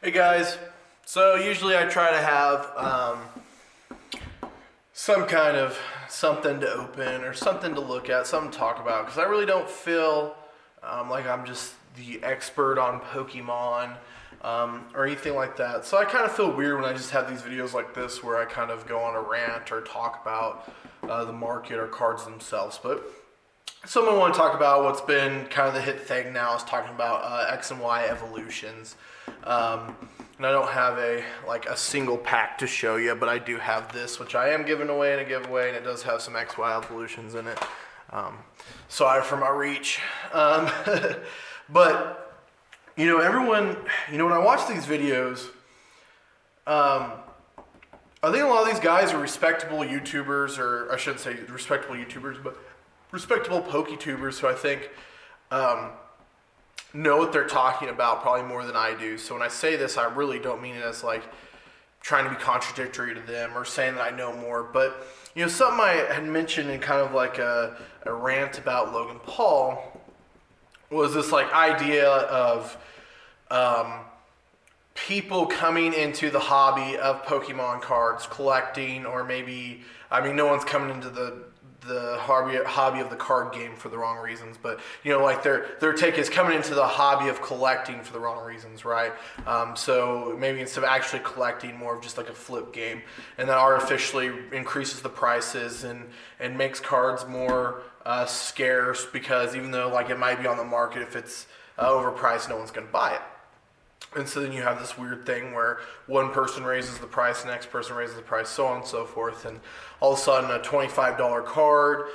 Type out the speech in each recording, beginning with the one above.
Hey guys, so usually I try to have some kind of something to open or something to look at, something to talk about, because I really don't feel like I'm just the expert on Pokemon or anything like that. So I kind of feel weird when I just have these videos like this where I kind of go on a rant or talk about the market or cards themselves. But something I want to talk about what's been kind of the hit thing now is talking about X&Y Evolutions. And I don't have a single pack to show you, but I do have this, which I am giving away in a giveaway, and it does have some X&Y Evolutions in it. Sorry for my reach. But, everyone, when I watch these videos, I think a lot of these guys are respectable YouTubers, or I shouldn't say respectable YouTubers, but respectable PokeTubers who I think know what they're talking about probably more than I do. So when I say this, I really don't mean it as like trying to be contradictory to them or saying that I know more. But something I had mentioned in kind of like a rant about Logan Paul was this like idea of people coming into the hobby of Pokemon cards collecting, or maybe, no one's coming into the hobby of the card game for the wrong reasons, but like their take is coming into the hobby of collecting for the wrong reasons, right? So maybe instead of actually collecting, more of just like a flip game, and that artificially increases the prices and makes cards more scarce, because even though like it might be on the market, if it's overpriced, no one's going to buy it. And so then you have this weird thing where one person raises the price, the next person raises the price, so on and so forth. And all of a sudden a $25 card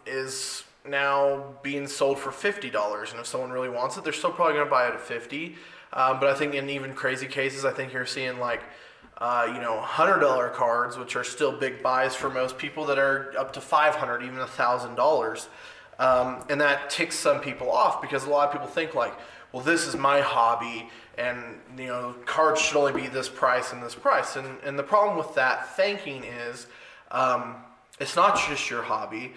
is now being sold for $50. And if someone really wants it, they're still probably going to buy it at $50. But I think in even crazy cases, I think you're seeing like, $100 cards, which are still big buys for most people, that are up to $500, even $1,000. And that ticks some people off, because a lot of people think like, well, this is my hobby, and cards should only be this price and this price. And the problem with that thinking is, it's not just your hobby.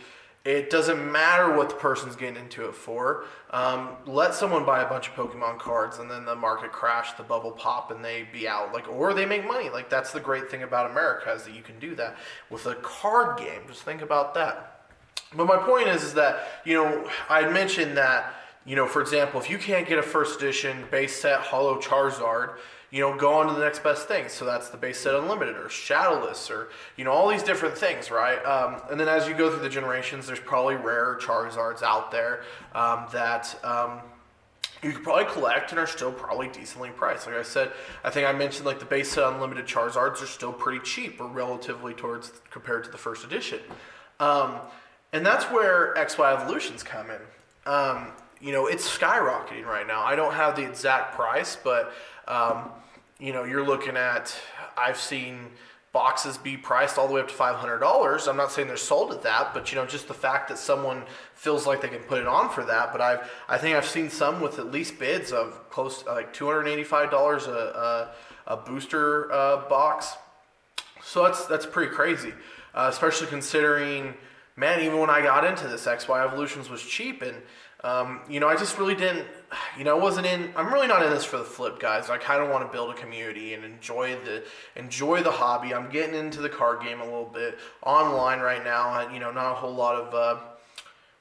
It doesn't matter what the person's getting into it for. Let someone buy a bunch of Pokemon cards, and then the market crash, the bubble pop, and they be out. Or they make money. Like, that's the great thing about America, is that you can do that with a card game. Just think about that. But my point is that I mentioned that. For example, if you can't get a first edition base set holo Charizard, go on to the next best thing. So that's the base set unlimited, or shadowless, or all these different things, right? And then as you go through the generations, there's probably rare Charizards out there that you could probably collect and are still probably decently priced. Like I said, I think I mentioned like the base set unlimited Charizards are still pretty cheap, or relatively compared to the first edition. And that's where X&Y Evolutions come in. It's skyrocketing right now. I don't have the exact price, but, you're looking at, I've seen boxes be priced all the way up to $500. I'm not saying they're sold at that, but, just the fact that someone feels like they can put it on for that. But I think I've seen some with at least bids of close to like $285 a booster box. So that's pretty crazy, especially considering, man, even when I got into this, X&Y Evolutions was cheap, and I just really didn't, I'm really not in this for the flip, guys. I kind of want to build a community and enjoy the hobby. I'm getting into the card game a little bit online right now. Not a whole lot of,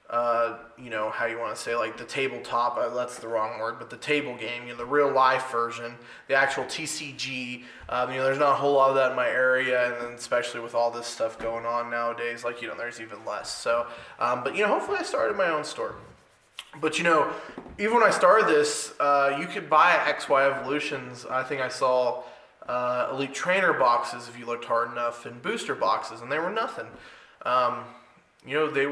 how you want to say, like the tabletop, that's the wrong word, but the table game, the real life version, the actual TCG, there's not a whole lot of that in my area, and then especially with all this stuff going on nowadays, like, there's even less. So, but, hopefully I started my own store. But, even when I started this, you could buy X&Y Evolutions. I think I saw Elite Trainer boxes, if you looked hard enough, and booster boxes, and they were nothing. They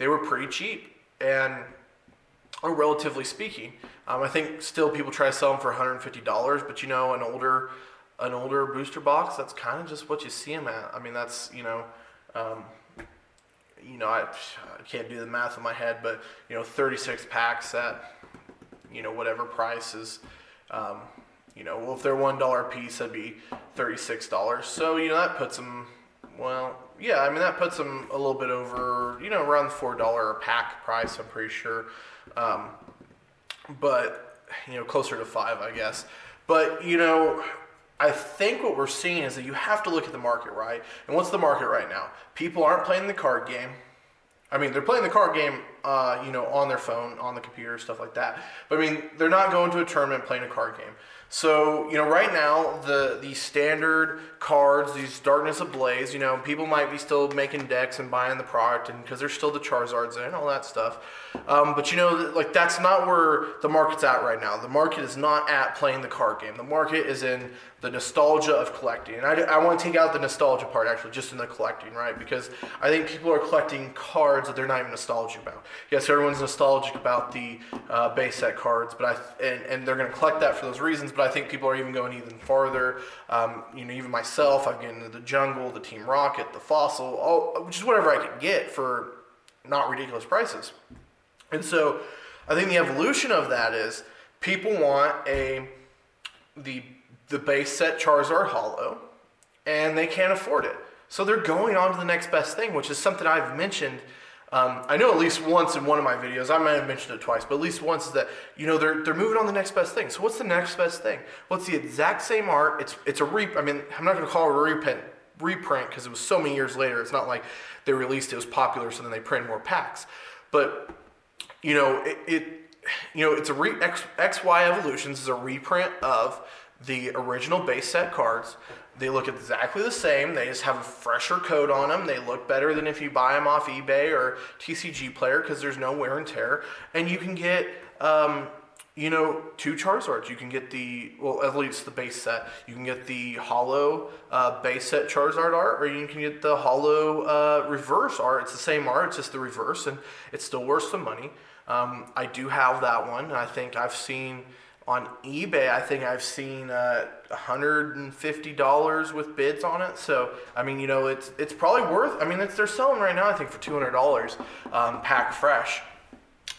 were pretty cheap, and or relatively speaking. I think still people try to sell them for $150, but an older booster box, that's kind of just what you see them at. That's I can't do the math in my head, but 36 packs at whatever price is, if they're $1 a piece, that'd be $36. So that puts them, well, yeah, that puts them a little bit over, around $4 a pack price, I'm pretty sure. But closer to 5, I guess. But, I think what we're seeing is that you have to look at the market, right? And what's the market right now? People aren't playing the card game. I mean, they're playing the card game, on their phone, on the computer, stuff like that. But I mean, they're not going to a tournament playing a card game. So, right now, the standard cards, these Darkness Ablaze, people might be still making decks and buying the product, and because there's still the Charizards and all that stuff. But that's not where the market's at right now. The market is not at playing the card game. The market is in the nostalgia of collecting. And I want to take out the nostalgia part, actually, just in the collecting, right? Because I think people are collecting cards that they're not even nostalgic about. Yes, everyone's nostalgic about the base set cards, and they're going to collect that for those reasons, but I think people are even going even farther. Even myself, I've gotten into the Jungle, the Team Rocket, the Fossil, just whatever I could get for not ridiculous prices. And so I think the evolution of that is people want the base set Charizard Holo, and they can't afford it. So they're going on to the next best thing, which is something I've mentioned. I know at least once in one of my videos, I might have mentioned it twice, but at least once, is that, they're moving on to the next best thing. So what's the next best thing? Well, it's the exact same art. It's a I'm not going to call it a reprint because it was so many years later. It's not like they released it was popular, so then they printed more packs. But, it's X&Y Evolutions is a reprint of the original base set cards. They look exactly the same. They just have a fresher coat on them. They look better than if you buy them off eBay or TCG Player because there's no wear and tear. And you can get, 2 Charizards. You can get at least the base set. You can get the Holo base set Charizard art, or you can get the Holo reverse art. It's the same art, it's just the reverse, and it's still worth some money. I do have that one. I think I've seen on eBay, $150 with bids on it. So, it's probably worth, they're selling right now, I think, for $200, pack fresh.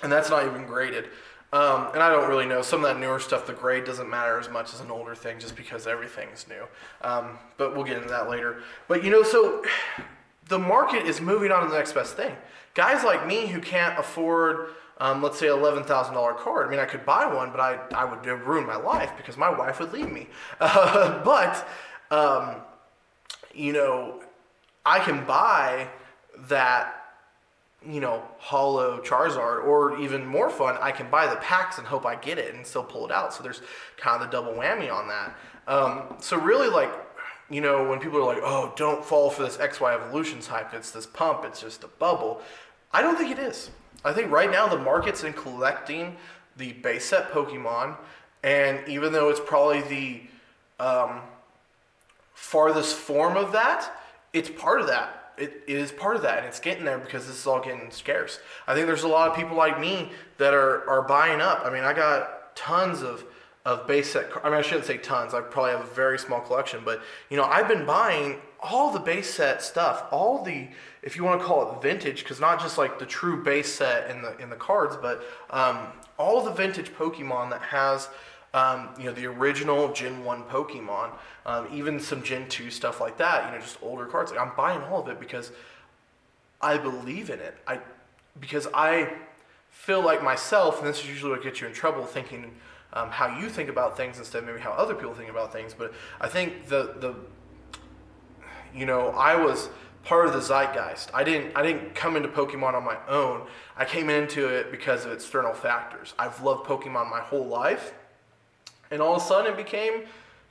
And that's not even graded. And I don't really know. Some of that newer stuff, the grade doesn't matter as much as an older thing just because everything's new. But we'll get into that later. But, so the market is moving on to the next best thing. Guys like me who can't afford, let's say, $11,000 card. I could buy one, but I would ruin my life because my wife would leave me. But I can buy that, Holo Charizard, or even more fun, I can buy the packs and hope I get it and still pull it out. So there's kind of the double whammy on that. So really, when people are like, oh, don't fall for this X&Y Evolutions hype, it's this pump, it's just a bubble. I don't think it is. I think right now the market's in collecting the base set Pokemon, and even though it's probably the farthest form of that, it's part of that. It is part of that, and it's getting there because this is all getting scarce. I think there's a lot of people like me that are buying up. I got tons of base set. I shouldn't say tons. I probably have a very small collection, but I've been buying all the base set stuff, all the, if you want to call it vintage, because not just like the true base set in the cards, but all the vintage Pokemon that has the original Gen 1 Pokemon, even some Gen 2 stuff like that, just older cards. I'm buying all of it because I believe in it. Because I feel like myself, and this is usually what gets you in trouble, thinking how you think about things instead of maybe how other people think about things. But I think I was part of the zeitgeist. I didn't come into Pokemon on my own. I came into it because of external factors. I've loved Pokemon my whole life. And all of a sudden it became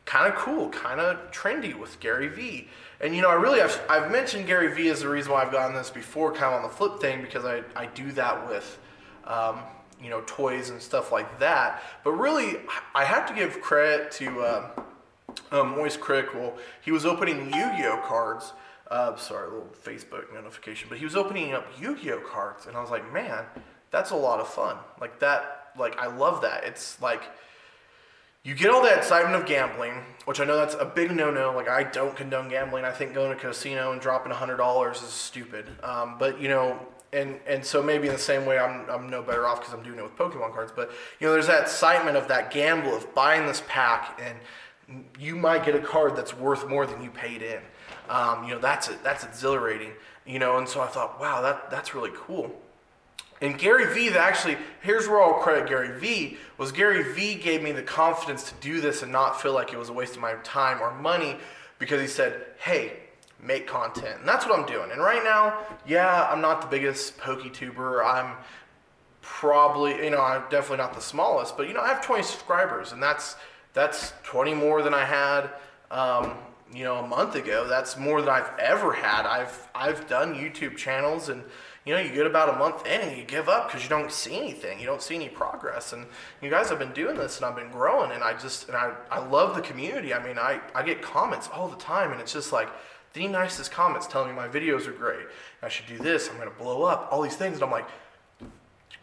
kind of cool, kind of trendy with Gary Vee. And I've mentioned Gary Vee as the reason why I've gotten this before, kind of on the flip thing, because I do that with toys and stuff like that. But really, I have to give credit to Moist Critical. He was opening Yu-Gi-Oh cards. Sorry, a little Facebook notification. But he was opening up Yu-Gi-Oh cards, and I was like, man, that's a lot of fun. I love that. It's like, you get all that excitement of gambling, which I know that's a big no-no. I don't condone gambling. I think going to a casino and dropping $100 is stupid. But and so maybe in the same way I'm no better off because I'm doing it with Pokemon cards. But there's that excitement of that gamble of buying this pack, and you might get a card that's worth more than you paid in. That's exhilarating. And so I thought, wow, that's really cool. And Gary Vee, actually, here's where I'll credit Gary Vee, was Gary Vee gave me the confidence to do this and not feel like it was a waste of my time or money, because he said, hey, make content. And that's what I'm doing. And right now, yeah, I'm not the biggest PokeTuber. I'm probably, I'm definitely not the smallest, but, I have 20 subscribers, and that's 20 more than I had, a month ago. That's more than I've ever had. I've done YouTube channels, and you get about a month in and you give up because you don't see anything. You don't see any progress. And you guys have been doing this, and I've been growing, and I love the community. I mean, I get comments all the time, and it's just like the nicest comments telling me my videos are great. I should do this. I'm going to blow up, all these things. And I'm like,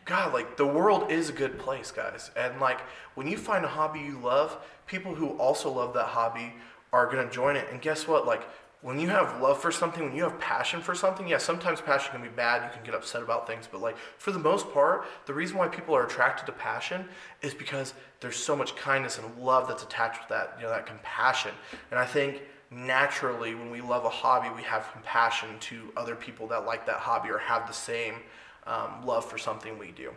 God, like, the world is a good place, guys. And like, when you find a hobby you love, people who also love that hobby are going to join it. And guess what? Like, when you have love for something, when you have passion for something, yeah, sometimes passion can be bad. You can get upset about things. But like, for the most part, the reason why people are attracted to passion is because there's so much kindness and love that's attached with that, that compassion. And I think naturally, when we love a hobby, we have compassion to other people that like that hobby or have the same love for something we do.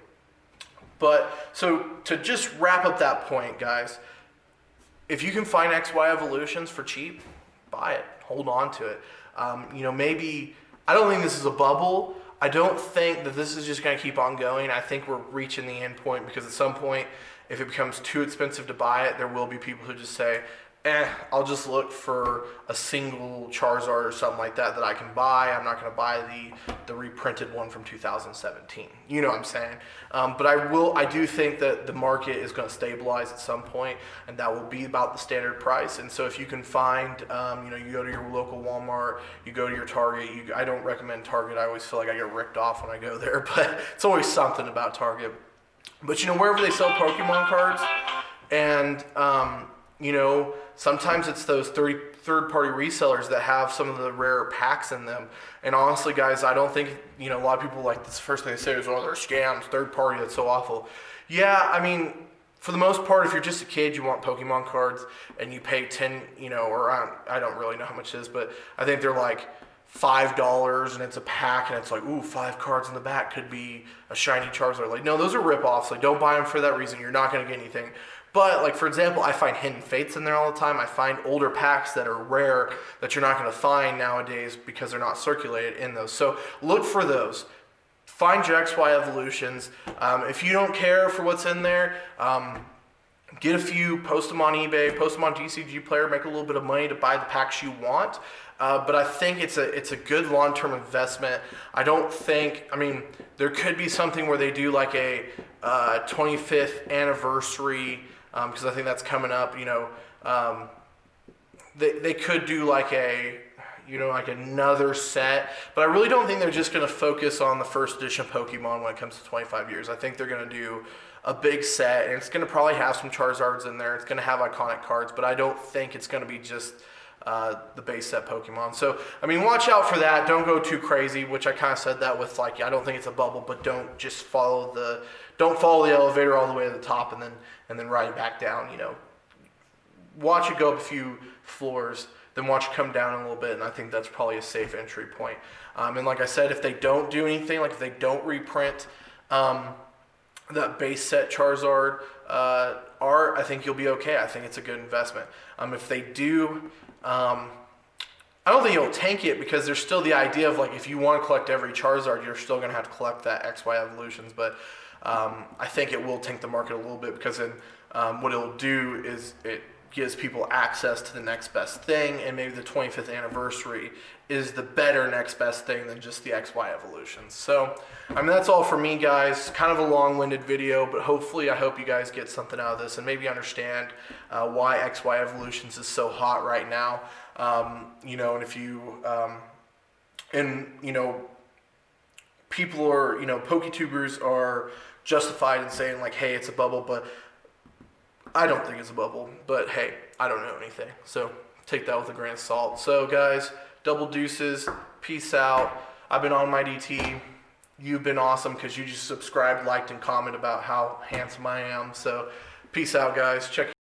But so to just wrap up that point, guys, if you can find X&Y Evolutions for cheap, buy it, hold on to it. Maybe, I don't think this is a bubble. I don't think that this is just going to keep on going. I think we're reaching the end point, because at some point, if it becomes too expensive to buy it, there will be people who just say, I'll just look for a single Charizard or something like that I can buy. I'm not going to buy the reprinted one from 2017. You know what I'm saying? But I do think that the market is going to stabilize at some point, and that will be about the standard price. And so if you can find, you go to your local Walmart, you go to your Target. I don't recommend Target. I always feel like I get ripped off when I go there, but it's always something about Target. But wherever they sell Pokemon cards, and sometimes it's those third-party resellers that have some of the rare packs in them. And honestly, guys, I don't think, a lot of people like this first thing they say is, oh, they're scams, third-party, that's so awful. Yeah, I mean, for the most part, if you're just a kid, you want Pokemon cards, and you pay I don't really know how much it is, but I think they're like $5, and it's a pack, and it's like, ooh, 5 cards in the back could be a shiny Charizard. Like, no, those are rip-offs. Like, don't buy them for that reason. You're not going to get anything. But, like, for example, I find Hidden Fates in there all the time. I find older packs that are rare that you're not going to find nowadays because they're not circulated in those. So look for those. Find your X&Y Evolutions. If you don't care for what's in there, get a few, post them on eBay, post them on TCG Player, make a little bit of money to buy the packs you want. But I think it's a good long-term investment. I don't think, there could be something where they do like a 25th anniversary, because I think that's coming up, they could do like like another set, but I really don't think they're just going to focus on the first edition Pokemon when it comes to 25 years. I think they're going to do a big set, and it's going to probably have some Charizards in there. It's going to have iconic cards, but I don't think it's going to be just the base set Pokemon. So, watch out for that. Don't go too crazy, which I kind of said that with, like, I don't think it's a bubble, but don't just follow the elevator all the way to the top and then ride it back down. Watch it go up a few floors, then watch it come down a little bit, and I think that's probably a safe entry point. And like I said, if they don't do anything, like if they don't reprint that base set Charizard art, I think you'll be okay. I think it's a good investment. If they do, I don't think it'll tank it, because there's still the idea of, like, if you want to collect every Charizard, you're still going to have to collect that X&Y Evolutions. But I think it will tank the market a little bit, because then what it'll do is it gives people access to the next best thing, and maybe the 25th anniversary is the better next best thing than just the X&Y Evolutions. So, that's all for me, guys. Kind of a long-winded video, but hopefully I hope you guys get something out of this and maybe understand why X&Y Evolutions is so hot right now. And if you, people are, PokeTubers are justified in saying, like, hey, it's a bubble, but I don't think it's a bubble. But hey, I don't know anything, so take that with a grain of salt. So, guys, double deuces, peace out. I've been on my DT. You've been awesome, because you just subscribed, liked, and commented about how handsome I am. So, peace out, guys. Check